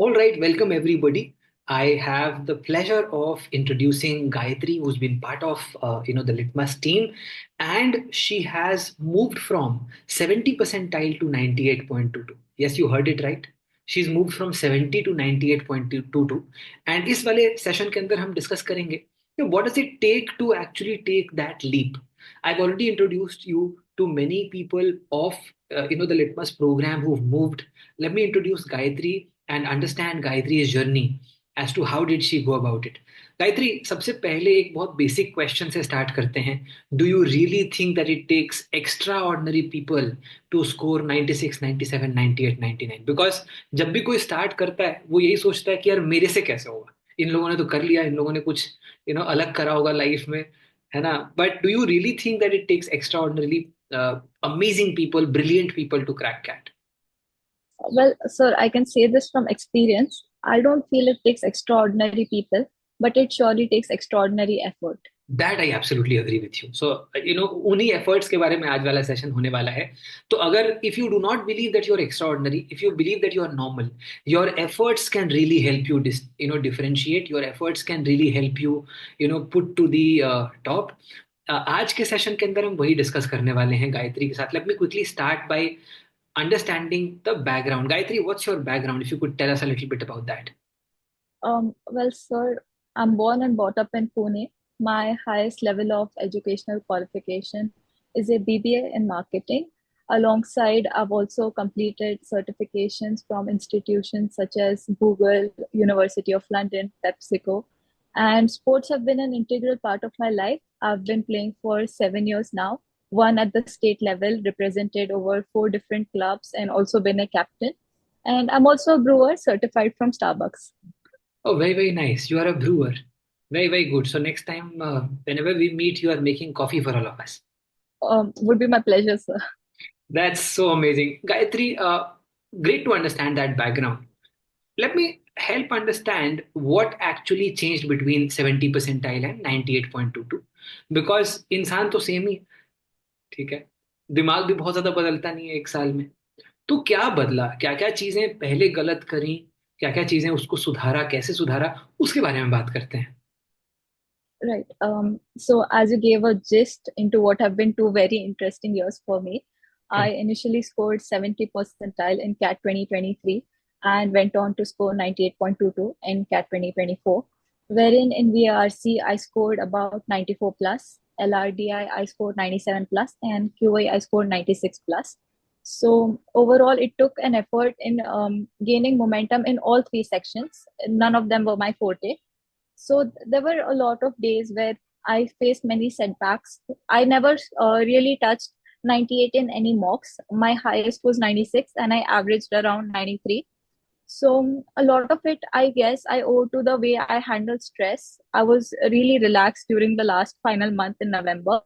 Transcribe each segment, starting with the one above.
All right, welcome everybody. I have the pleasure of introducing Gayatri, who's been part of the Litmus team, and she has moved from 70 percentile to 98.22. Yes, you heard it right. She's moved from 70 to 98.22, and इस वाले session के अंदर हम discuss करेंगे कि what does it take to actually take that leap. I've already introduced you to many people of the Litmus program who've moved. Let me introduce Gayatri and understand Gayatri's journey as to how did she go about it. Gayatri, सबसे पहले एक बहुत basic question से start करते हैं. Do you really think that it takes extraordinary people to score 96, 97, 98, 99? Because जब भी कोई स्टार्ट करता है वो यही सोचता है कि यार मेरे से कैसे होगा, इन लोगों ने तो कर लिया, इन लोगों ने कुछ अलग करा होगा लाइफ में, है ना? But do you really think that it takes extraordinary amazing people, brilliant people to crack CAT? Well, sir, I can say this from experience. I don't feel it takes extraordinary people, but it surely takes extraordinary effort. That I absolutely agree with you. So उन्हीं efforts के बारे में आज वाला session होने वाला है. तो अगर if you do not believe that you are extraordinary, if you believe that you are normal, your efforts can really help you differentiate. Your efforts can really help you put to the top. आज के session के अंदर हम वही discuss करने वाले हैं गायत्री के साथ. Let me quickly start by understanding the background. Gayatri, what's your background? If you could tell us a little bit about that. Well, sir, I'm born and brought up in Pune. My highest level of educational qualification is a BBA in marketing. Alongside, I've also completed certifications from institutions such as Google, University of London, PepsiCo. And sports have been an integral part of my life. I've been playing for 7 years now, one at the state level, represented over four different clubs, and also been a captain. And I'm also a brewer certified from Starbucks. Oh, very, very nice. You are a brewer. Very, very good. So next time, whenever we meet, you are making coffee for all of us. Would be my pleasure, sir. That's so amazing. Gayatri, great to understand that background. Let me help understand what actually changed between 70 percentile and 98.22. Because इंसान तो same ही, ठीक है, दिमाग भी बहुत ज्यादा बदलता नहीं है एक साल में. तो क्या बदला, क्या क्या चीजें पहले गलत करी, क्या क्या चीजें उसको सुधारा, कैसे सुधारा, उसके बारे में बात करते हैं. Right. So as you gave a gist into what have been two very interesting years for me, I Correct. initially scored 70 percentile in CAT 2023 and went on to score 98.22 in CAT 2024, wherein in VARC I scored about 94 plus, LRDI I scored 97 plus, and QA I scored 96 plus. So overall, it took an effort in gaining momentum in all three sections. None of them were my forte, so there were a lot of days where I faced many setbacks. I never really touched 98 in any mocks. My highest was 96 and I averaged around 93. So a lot of it, I guess, I owe to the way I handled stress. I was really relaxed during the last final month in November,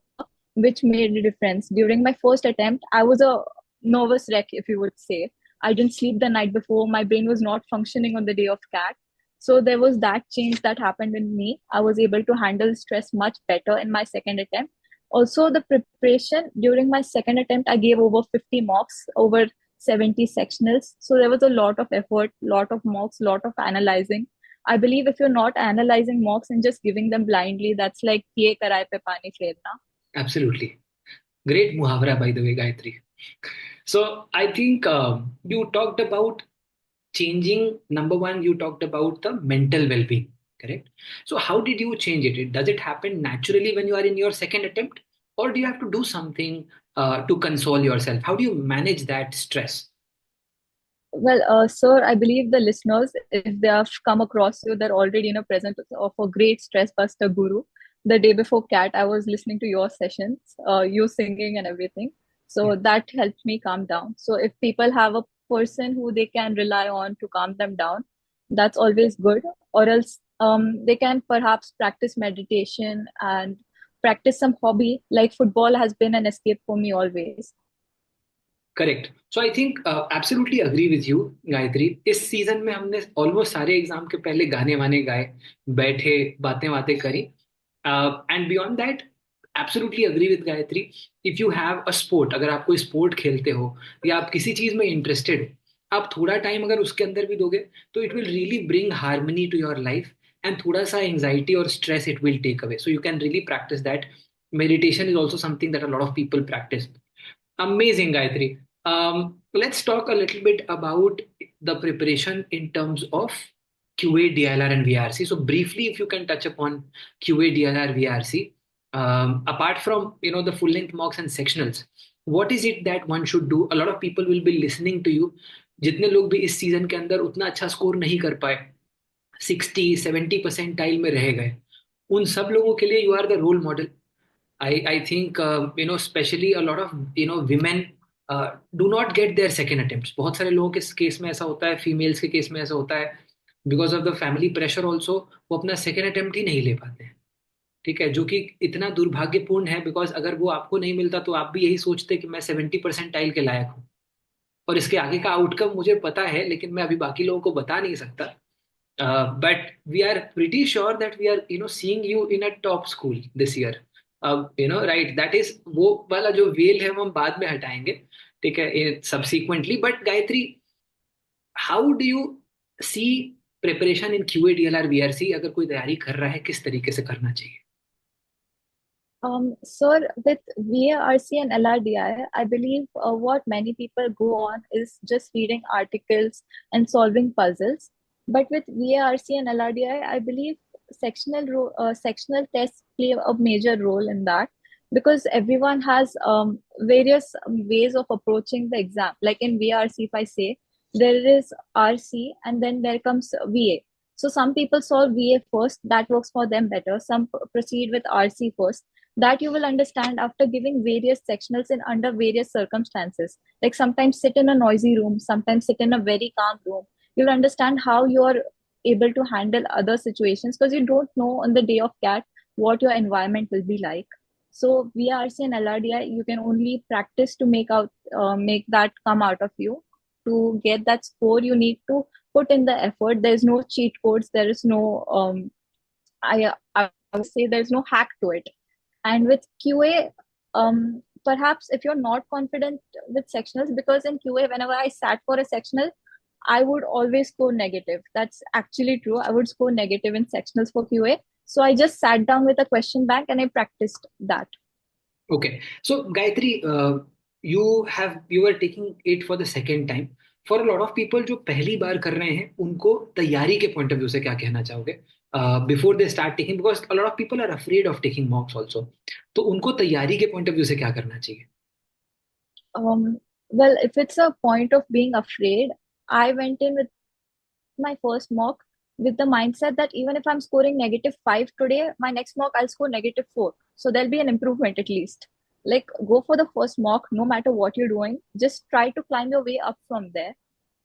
which made a difference. During my first attempt, I was a nervous wreck, if you would say. I didn't sleep the night before. My brain was not functioning on the day of CAT. So there was that change that happened in me. I was able to handle stress much better in my second attempt. Also, the preparation during my second attempt, I gave over 50 mocks, over 70 sectionals. So there was a lot of effort, lot of mocks, lot of analyzing. I believe if you're not analyzing mocks and just giving them blindly, that's like ye karai pe pani pherna. Absolutely. Great muhavra, by the way, Gayatri. So I think you talked about changing. Number one, you talked about the mental well-being, correct? So how did you change it? Does it happen naturally when you are in your second attempt, or do you have to do something to console yourself? How do you manage that stress? Well, sir, I believe the listeners, if they have come across you, they're already present of a great stress buster guru. The day before CAT, I was listening to your sessions, you singing and everything. Yeah. So that helped me calm down. So if people have a person who they can rely on to calm them down, that's always good. Or else they can perhaps practice meditation and practice some hobby. Like football has been an escape for me always. Correct. So I think absolutely agree with you Gayatri. इस season में हमने almost सारे exam के पहले गाने वाने गाए, बैठे, बातें बातें करी. And beyond that, absolutely agree with Gayatri. If you have a sport, अगर आप कोई स्पोर्ट खेलते हो या आप किसी चीज में इंटरेस्टेड हो, आप थोड़ा टाइम अगर उसके अंदर भी दोगे तो it will really bring harmony to your life, and थोड़ा सा एंजाइटी और stress it will take away, so you can really practise that. Meditation is also something that a lot of people practice. Amazing, Gayatri. Let's talk a little bit about the preparation in terms of QA, DLR, and VRC. So briefly, if you can touch upon QA, DLR, VRC, apart from the full length mocks and sectionals, what is it that one should do? A lot of people will be listening to you. जितने लोग भी इस season के अंदर उतना अच्छा score नहीं कर पाए, 60-70 परसेंटाइल में रह गए, उन सब लोगों के लिए you are the role model. I think especially a lot of women do not get their second attempts. बहुत सारे लोगों के केस में ऐसा होता है, फीमेल्स के केस में ऐसा होता है, because of the family pressure also वो अपना सेकेंड अटेम्प्ट ही नहीं ले पाते हैं. ठीक है, जो कि इतना दुर्भाग्यपूर्ण है, बिकॉज अगर वो आपको नहीं मिलता तो आप भी यही सोचते कि मैं 70 परसेंटाइल के लायक हूँ. और इसके आगे का आउटकम मुझे पता है, लेकिन मैं अभी बाकी लोगों को बता नहीं सकता. But we are pretty sure that we are seeing you in a top school this year. Right, that is वो वाला जो वेल है वो हम बाद में हटाएंगे, ठीक है, subsequently. But Gayatri, how do you see preparation in QA, DLR, VRC? अगर कोई तैयारी कर रहा है, किस तरीके से करना चाहिए? Sir, with VARC and LRDI, I believe what many people go on is just reading articles and solving puzzles. But with VARC and LRDI, I believe sectional tests play a major role in that, because everyone has various ways of approaching the exam. Like in VARC, if I say, there is RC and then there comes VA. So some people solve VA first, that works for them better. Some proceed with RC first, that you will understand after giving various sectionals in under various circumstances. Like sometimes sit in a noisy room, sometimes sit in a very calm room. You'll understand how you're able to handle other situations, because you don't know on the day of CAT what your environment will be like. So VRC and LRDI, you can only practice to make that come out of you. To get that score, you need to put in the effort. There's no cheat codes. There is no I would say there's no hack to it. And with QA, perhaps if you're not confident with sectionals, because in QA, whenever I sat for a sectional, I would always score negative. That's actually true. I would score negative in sectionals for QA. So I just sat down with a question bank and I practiced that. Okay, so Gayatri, you are taking it for the second time. For a lot of people जो पहली बार कर रहे हैं, उनको तैयारी के point of view से क्या कहना चाहोगे? Before they start taking, because a lot of people are afraid of taking mocks also. तो उनको तैयारी के point of view से क्या करना चाहिए? Well, if it's a point of being afraid, I went in with my first mock with the mindset that even if I'm scoring -5 today, my next mock I'll score -4. So there'll be an improvement at least. Like, go for the first mock, no matter what you're doing, just try to climb your way up from there.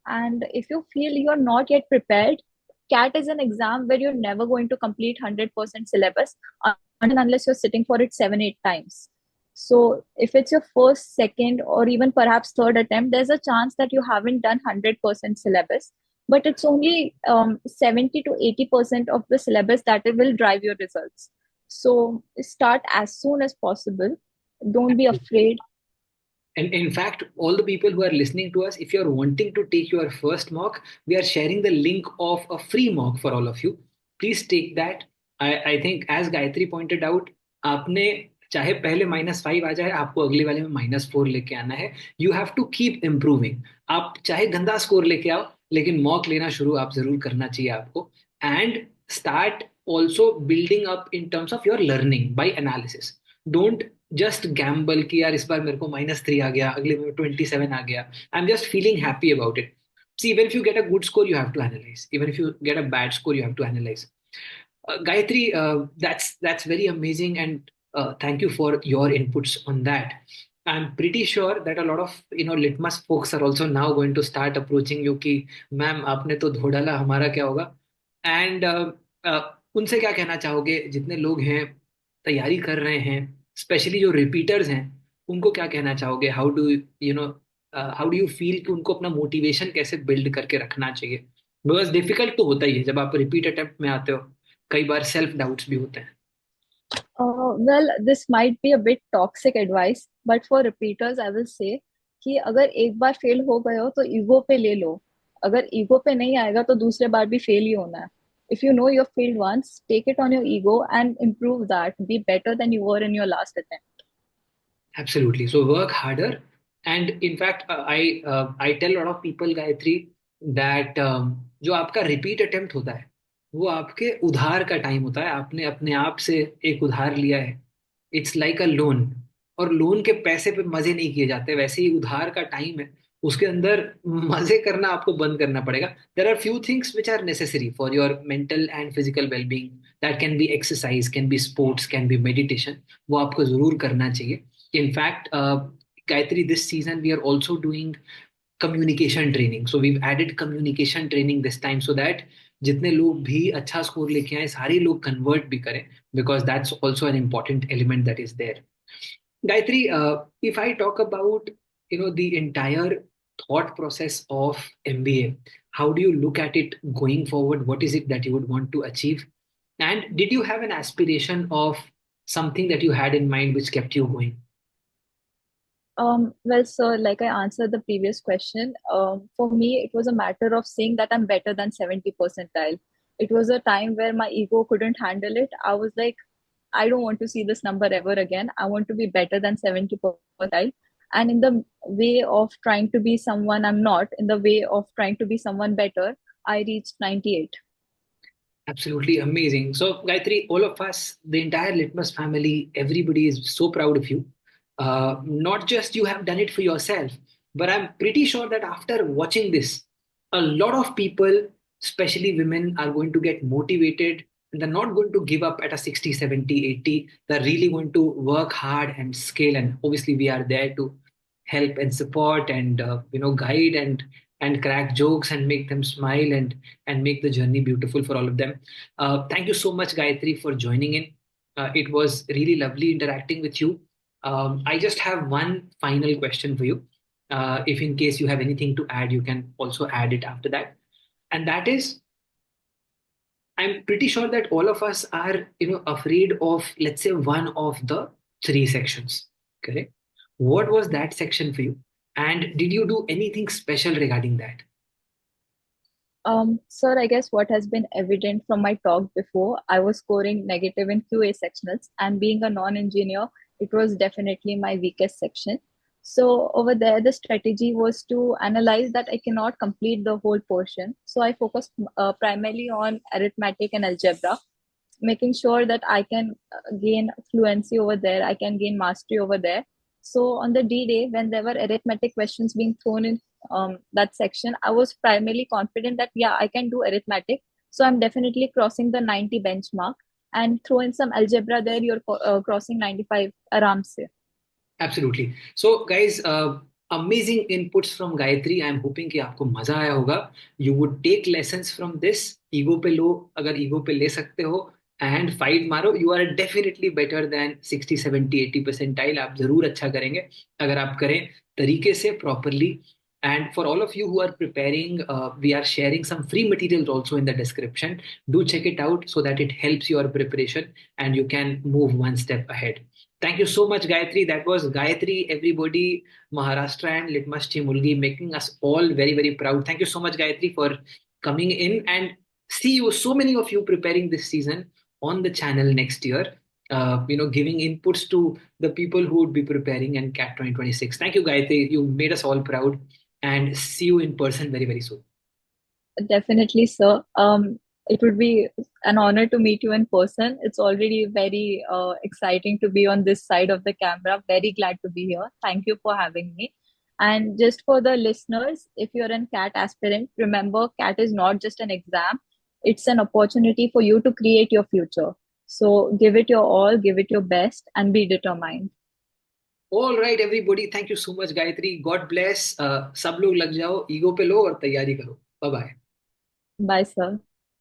And if you feel you're not yet prepared, CAT is an exam where you're never going to complete 100% syllabus unless you're sitting for it 7, 8 times. So if it's your first, second, or even perhaps third attempt, there's a chance that you haven't done 100% syllabus, but it's only 70 to 80% of the syllabus that it will drive your results. So start as soon as possible. Don't be afraid. And in fact, all the people who are listening to us, if you're wanting to take your first mock, we are sharing the link of a free mock for all of you. Please take that. I think as Gayatri pointed out, आपने चाहे पहले -5 आ जाए, आपको अगले वाले में -4 लेके आना है. You have to keep improving. आप चाहे गंदा स्कोर लेके आओ, लेकिन मॉक लेना शुरू आप जरूर करना चाहिए आपको. And start also building up in terms of your learning by analysis. Don't just Gamble कि यार इस बार मेरे को -3 आ गया, अगले में 27 आ गया. I am just feeling happy about it. See, even if you get a good score, you have to analyze. Even if you get a bad score, you have to analyze. Gayatri, that's very amazing, and thank you for your inputs on that. I'm pretty sure that a lot of litmus folks are also now going to start approaching you कि ma'am आपने तो धो डाला, हमारा क्या होगा? And उनसे क्या कहना चाहोगे जितने लोग हैं तैयारी कर रहे हैं, स्पेशली जो रिपीटर्स हैं, उनको क्या कहना चाहोगे? हाउ डू यू फील कि उनको अपना मोटिवेशन कैसे बिल्ड करके रखना चाहिए? बिकॉज डिफिकल्ट तो होता ही है जब आप रिपीट अटेम्प्ट में आते हो, कई बार सेल्फ डाउट्स भी होते हैं. Well, this might be a bit toxic advice, but for repeaters, I will say कि अगर एक बार फेल हो गए हो तो ईगो पे ले लो, अगर ईगो पे नहीं आएगा तो दूसरे बार भी फेल ही होना है. If you know your failed once, take it on your ego and improve that, be better than you were in your last attempt. Absolutely. So work harder. And in fact, I tell a lot of people, Gayatri, that जो आपका repeat attempt होता है वो आपके उधार का time होता है. आपने अपने आप से एक उधार लिया है. It's like a loan. और लोन के पैसे पे मजे नहीं किए जाते, वैसे ही उधार का टाइम है, उसके अंदर मजे करना आपको बंद करना पड़ेगा. There are few things which are necessary for your mental and physical wellbeing. That can be exercise, can be sports, can be meditation. वो आपको जरूर करना चाहिए. In fact, Gayatri, this season we are also doing communication training. So we've added communication training this time so that जितने लोग भी अच्छा score लेके आए सारे लोग कन्वर्ट भी करें, because that's also an important element that is there. Gayatri, if I talk about the entire thought process of MBA, how do you look at it going forward? What is it that you would want to achieve? And did you have an aspiration of something that you had in mind which kept you going? Well, sir, like I answered the previous question, for me, it was a matter of saying that I'm better than 70 percentile. It was a time where my ego couldn't handle it. I was like, I don't want to see this number ever again. I want to be better than 70 percentile. And in the way of trying to be someone I'm not, in the way of trying to be someone better, I reached 98. Absolutely amazing. So, Gayatri, all of us, the entire Litmus family, everybody is so proud of you. Not just you have done it for yourself, but I'm pretty sure that after watching this, a lot of people, especially women, are going to get motivated and they're not going to give up at a 60, 70, 80. They're really going to work hard and scale. And obviously, we are there to help and support and guide and crack jokes and make them smile and make the journey beautiful for all of them. Thank you so much, Gayatri, for joining in. It was really lovely interacting with you. I just have one final question for you. If in case you have anything to add, you can also add it after that. And that is, I'm pretty sure that all of us are, afraid of, let's say, one of the three sections. Correct? What was that section for you? And did you do anything special regarding that? Sir, I guess what has been evident from my talk before, I was scoring negative in QA sectionals, and being a non-engineer, it was definitely my weakest section. So over there, the strategy was to analyze that I cannot complete the whole portion. So I focused primarily on arithmetic and algebra, making sure that I can gain fluency over there, I can gain mastery over there. So on the D day, when there were arithmetic questions being thrown in that section, I was primarily confident that yeah, I can do arithmetic. So I'm definitely crossing the 90 benchmark. And throw in some algebra there, you're crossing 95 aram se. Absolutely. So, guys, amazing inputs from Gayatri. I'm hoping कि आपको मजा आया होगा. You would take lessons from this. Ego पे लो, अगर ego पे ले सकते हो, and fight मारो. You are definitely better than 60, 70, 80 percentile. आप जरूर अच्छा करेंगे अगर आप करें तरीके से properly. And for all of you who are preparing, we are sharing some free materials also in the description. Do check it out so that it helps your preparation and you can move one step ahead. Thank you so much, Gayatri. That was Gayatri, everybody, Maharashtra and Litmus Chimulgi, making us all very, very proud. Thank you so much, Gayatri, for coming in and see you, so many of you preparing this season on the channel next year. Giving inputs to the people who would be preparing in CAT 2026. Thank you, Gayatri. You made us all proud and see you in person very, very soon. Definitely, sir. It would be an honor to meet you in person. It's already very exciting to be on this side of the camera. Very glad to be here. Thank you for having me. And just for the listeners, if you're an CAT aspirant, remember CAT is not just an exam, it's an opportunity for you to create your future. So give it your all, give it your best, and be determined. All right, everybody. Thank you so much, Gayatri. God bless. सब लोग लग जाओ, ego पे लो और तैयारी करो. Bye bye. Bye, sir.